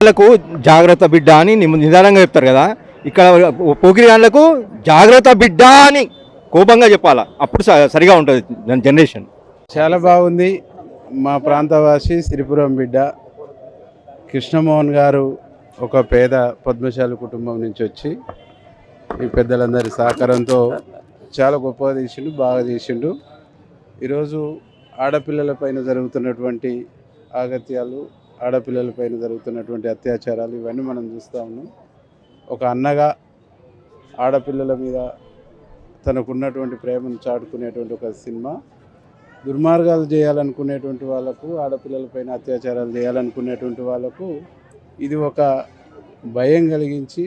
వాళ్ళకు జాగ్రత్త బిడ్డ అని నిదానంగా చెప్తారు కదా. ఇక్కడ పోకిరిగాళ్ళకు జాగ్రత్త బిడ్డ అని కోపంగా చెప్పాలా, అప్పుడు సరిగా ఉంటుంది జనరేషన్. చాలా బాగుంది. మా ప్రాంతవాసి సిరిపురం బిడ్డ కృష్ణమోహన్ గారు ఒక పేద పద్మశాలి కుటుంబం నుంచి వచ్చి ఈ పెద్దలందరి సహకారంతో చాలా గొప్పగా తీసిండు, బాగా చేసిండు. ఈరోజు ఆడపిల్లలపైన జరుగుతున్నటువంటి ఆగత్యాలు, ఆడపిల్లలపైన జరుగుతున్నటువంటి అత్యాచారాలు ఇవన్నీ మనం చూస్తూ ఉన్నాం. ఒక అన్నగా ఆడపిల్లల మీద తనకున్నటువంటి ప్రేమను చాటుకునేటువంటి ఒక సినిమా. దుర్మార్గాలు చేయాలనుకునేటువంటి వాళ్ళకు, ఆడపిల్లలపైన అత్యాచారాలు చేయాలనుకునేటువంటి వాళ్ళకు ఇది ఒక భయం కలిగించి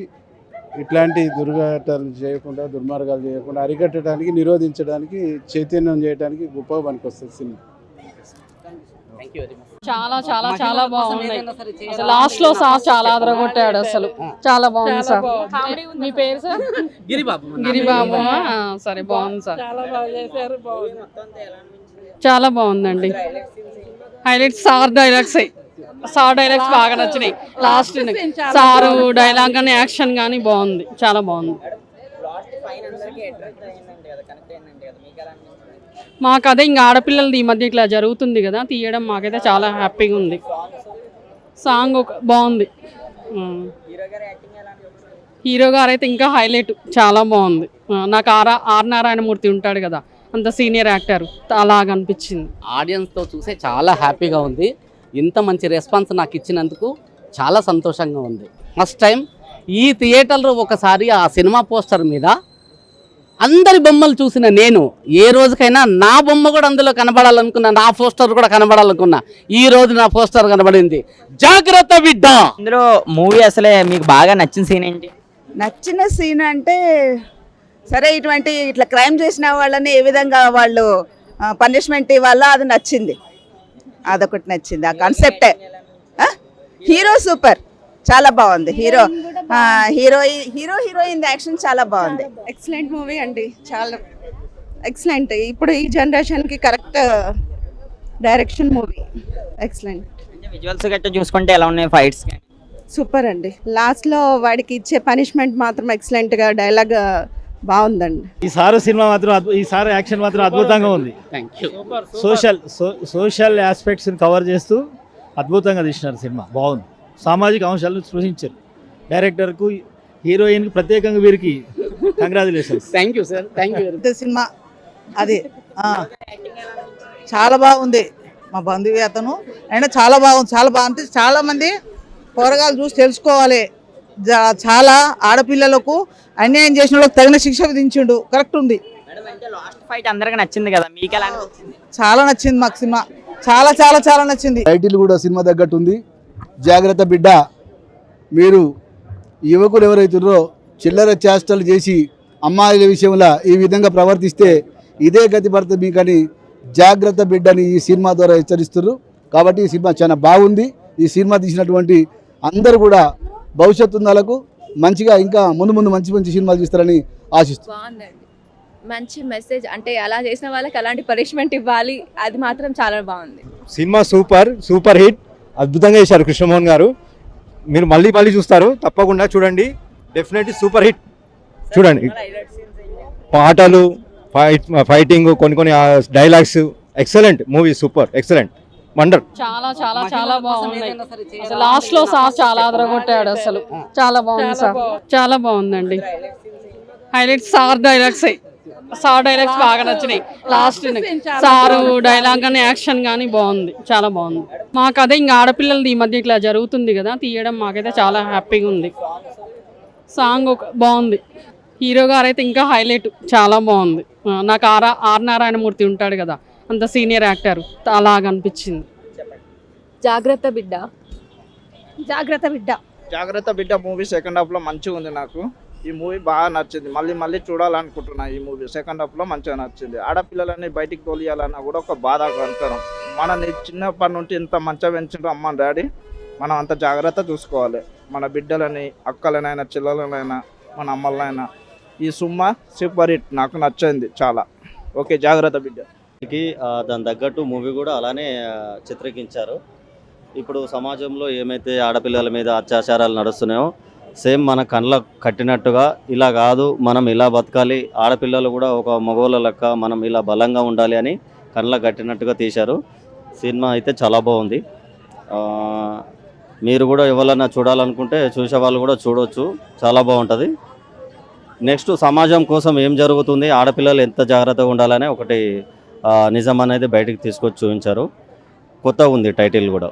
ఇట్లాంటి దుర్ఘటనలు చేయకుండా, దుర్మార్గాలు చేయకుండా అరికట్టడానికి, నిరోధించడానికి, చైతన్యం చేయడానికి గొప్పగా పనికొస్తుంది సినిమా. చాలా చాలా చాలా బాగుంది. అసలు లాస్ట్ లో సార్ చాలా అదరగొట్టాడు. అసలు చాలా బాగుంది సార్. మీ పేరు సార్? గిరిబాబు. సరే, బాగుంది సార్, చాలా బాగుందండి. Highlights sir dialogues, sir dialogues బాగా నచ్చినాయి. లాస్ట్ సారు డైలాగ్ కానీ యాక్షన్ కానీ బాగుంది, చాలా బాగుంది. మాకు అదే ఇంకా ఆడపిల్లలది ఈ మధ్య ఇట్లా జరుగుతుంది కదా, తీయడం మాకైతే చాలా హ్యాపీగా ఉంది. సాంగ్ బాగుంది. హీరో గారు అయితే ఇంకా హైలైట్, చాలా బాగుంది. నాకు ఆర్ నారాయణమూర్తి ఉంటాడు కదా, అంత సీనియర్ యాక్టర్, అలాగ అనిపించింది. ఆడియన్స్తో చూసే చాలా హ్యాపీగా ఉంది. ఇంత మంచి రెస్పాన్స్ నాకు ఇచ్చినందుకు చాలా సంతోషంగా ఉంది. ఫస్ట్ టైం ఈ థియేటర్లో ఒకసారి ఆ సినిమా పోస్టర్ మీద అందరి బొమ్మలు చూసిన నేను ఏ రోజుకైనా నా బొమ్మ కూడా అందులో కనబడాలనుకున్నా, నా పోస్టర్ కూడా కనబడాలనుకున్నా. ఈ రోజు నా పోస్టర్ కనబడింది. జాగ్రత్త బిడ్డ. ఇందులో మూవీ అసలే మీకు బాగా నచ్చిన సీన్ ఏంటి? నచ్చిన సీన్ అంటే సరే, ఇట్లా క్రైమ్ చేసిన వాళ్ళని ఏ విధంగా వాళ్ళు పనిష్మెంట్ ఇవ్వాలో అది నచ్చింది. అదొకటి నచ్చింది, ఆ కాన్సెప్టే. హీరో సూపర్, చాలా బాగుంది. హీరోయిన్ యాక్షన్ చాలా బాగుంది. ఎక్సలెంట్ మూవీ అండి, చాలా ఎక్సలెంట్. ఇప్పుడు ఈ జనరేషన్కి correct direction movie, excellent. Visuals గట్రా చూసుకుంటే ఎలా ఉన్నాయి ఫైట్స్? సూపర్ అండి. లాస్ట్లో వాడికి ఇచ్చే పనిష్మెంట్ మాత్రం ఎక్సలెంట్గా, డైలాగ్ బాగుందండి. ఈసారి సినిమా మాత్రం, ఈసారి యాక్షన్ మాత్రం అద్భుతంగా ఉంది. సోషల్ ఆస్పెక్ట్స్ కవర్ చేస్తూ అద్భుతంగా తీసినారు సినిమా. బాగుంది, సామాజిక అంశాలను స్పృశించారు. డైరెక్టర్కు, హీరోయిన్కి, ప్రత్యేకంగా వీరికి congratulations. Thank you sir, thank you. Cinema అది చాలా బాగుంది. మా బంధువు అతను అయినా చాలా బాగుంది, చాలా బాగుంది. చాలామంది పోరగాళ్ళు చూసి తెలుసుకోవాలి. చాలా ఆడపిల్లలకు అన్యాయం చేసిన వాళ్ళకి తగిన శిక్ష విధించిండు, కరెక్ట్ ఉంది. లాస్ట్ ఫైట్ అందరికి నచ్చింది కదా, మీకు ఎలా అనిపించింది? చాలా నచ్చింది మాకు సినిమా, చాలా చాలా చాలా నచ్చింది. టైటిల్ కూడా సినిమా తగ్గట్టు ఉంది. జాగ్రత్త బిడ్డ. మీరు యువకులు ఎవరైతున్నారో చిల్లర చేష్టలు చేసి అమ్మాయిల విషయంలో ఈ విధంగా ప్రవర్తిస్తే ఇదే గతి పడుతుంది మీకని జాగ్రత్త బిడ్డని ఈ సినిమా ద్వారా హెచ్చరిస్తున్నారు. కాబట్టి ఈ సినిమా చాలా బాగుంది. ఈ సినిమా తీసినటువంటి అందరూ కూడా భవిష్యత్తు ఉన్నలకు మంచిగా ఇంకా ముందు ముందు మంచి మంచి సినిమాలు తీస్తారని ఆశిస్తున్నాను. బాగుందండి, మంచి మెసేజ్. అంటే అలా చేసిన వాళ్ళకి అలాంటి పనిష్మెంట్ ఇవ్వాలి, అది మాత్రం చాలా బాగుంది. సినిమా సూపర్ హిట్, అద్భుతంగా చేశారు కృష్ణమోహన్ గారు. మీరు మళ్ళీ చూస్తారు, తప్పకుండా చూడండి. Definitely super hit. చూడండి, పాటలు, ఫైటింగ్, కొన్ని dialogues, excellent movie, super, excellent, wonder. చాలా చాలా చాలా బాగుంది. అసలు లాస్ట్ లో సార్ చాలా అదరగొట్టాడు. అసలు చాలా బాగుంది సార్, చాలా బాగుందండి. Highlights sir dialogues, sir dialogues బాగా నచ్చినాయి. లాస్ట్ సారు డైలాగ్ కానీ యాక్షన్ కానీ బాగుంది, చాలా బాగుంది. మాకు అదే ఇంకా ఆడపిల్లలది ఈ మధ్య ఇట్లా జరుగుతుంది కదా, తీయడం మాకైతే చాలా హ్యాపీగా ఉంది. సాంగ్ బాగుంది. హీరో గారు అయితే ఇంకా హైలైట్, చాలా బాగుంది. నాకు ఆర్ నారాయణమూర్తి ఉంటాడు కదా, అంత సీనియర్ యాక్టర్, అలాగ అనిపించింది. జాగ్రత్త బిడ్డ. జాగ్రత్త బిడ్డ. జాగ్రత్త బిడ్డ మూవీ సెకండ్ హాఫ్లో మంచిగా ఉంది. నాకు ఈ మూవీ బాగా నచ్చింది, మళ్ళీ చూడాలనుకుంటున్నా. ఈ మూవీ సెకండ్ హాఫ్లో మంచిగా నచ్చింది. ఆడపిల్లలని బయటికి తోలియాలన్నా కూడా ఒక బాధాకరం. మనని చిన్నప్పటి నుండి ఇంత మంచిగా పెంచుంటాం అమ్మ డాడీ, మనం అంత జాగ్రత్త చూసుకోవాలి. మన బిడ్డలని, అక్కలనైనా, చెల్లెలనైనా, మన అమ్మలనైనా. ఈ సినిమా సూపర్ హిట్, నాకు నచ్చింది చాలా. ఓకే, జాగ్రత్త బిడ్డ. దాని తగ్గట్టు మూవీ కూడా అలానే చిత్రీకరించారు. ఇప్పుడు సమాజంలో ఏమైతే ఆడపిల్లల మీద అత్యాచారాలు నడుస్తున్నాయో సేమ్ మన కళ్ళకు కట్టినట్టుగా ఇలా కాదు, మనం ఇలా బతకాలి, ఆడపిల్లలు కూడా ఒక మగవాళ్ళ లెక్క మనం ఇలా బలంగా ఉండాలి అని కళ్ళకు కట్టినట్టుగా తీశారు. సినిమా అయితే చాలా బాగుంది. మీరు కూడా ఎవరైనా చూడాలనుకుంటే చూసేవాళ్ళు కూడా చూడవచ్చు, చాలా బాగుంటుంది. నెక్స్ట్ సమాజం కోసం ఏం జరుగుతుంది, ఆడపిల్లలు ఎంత జాగ్రత్తగా ఉండాలని ఒకటి నిజం అనేది బయటికి తీసుకొచ్చి చూపించారు. కొత్తగా ఉంది టైటిల్ కూడా.